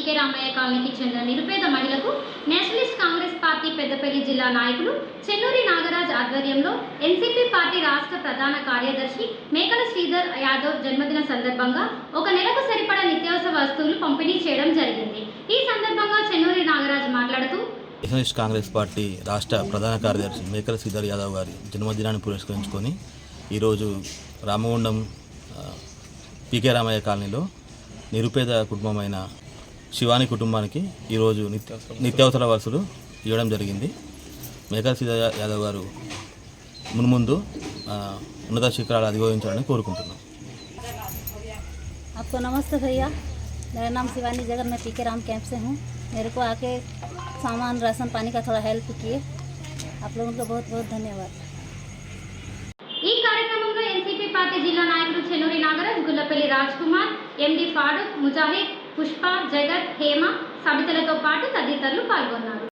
పీకే రామయ్య కాలనీకి చెందిన నిరుపేద మహిళకు నేషనలిస్ట్ కాంగ్రెస్ పార్టీ పెద్దపల్లి జిల్లా నాయకులు చెన్నూరి నాగరాజ్ ఆధ్వర్యంలో ఎన్సీపీ పార్టీ రాష్ట్ర ప్రధాన కార్యదర్శి మేకల శ్రీధర్ యాదవ్ జన్మదిన సందర్భంగా ఒక నెలకు సరిపడా నిత్యావసర వస్తువులు పంపిణీ చేయడం జరిగింది। ఈ సందర్భంగా చెన్నూరి నాగరాజ్ మాట్లాడుతూ నేషనలిస్ట్ కాంగ్రెస్ పార్టీ రాష్ట్ర ప్రధాన కార్యదర్శి మేకల శ్రీధర్ యాదవ్ గారి జన్మదినాన్ని పురస్కరించుకొని ఈరోజు రామగుండం పీకే రామయ్య కాలనీలో నిరుపేద కుటుంబమైన శివాని కుటుంబానికి ఈరోజు నిత్యావసర వస్తువులు ఇవ్వడం జరిగింది। మేకల శ్రీధర్ యాదవ్ గారు మున్ముందు ఉన్నత శిఖరాలు అధిరోహించాలని కోరుకుంటున్నాం। आपको नमस्ते भैया, मेरा नाम शिवानी जगर, मैं पीके राम कैंप से हूँ। मेरे को आके सामान राशन पानी का थोड़ा हेल्प किए, आप लोगों को बहुत बहुत धन्यवाद। ఈ కార్యక్రమంలో ఎన్సీపీ పార్టీ జిల్లా నాయకులు చెన్నూరి నాగరాజ్, గుల్లపల్లి రాజ్ కుమార్, ఎండి ఫారూక్, ముజాహిద్, పుష్ప, జగత్, హేమ, సబితలతో పాటు తదితరులు పాల్గొన్నారు।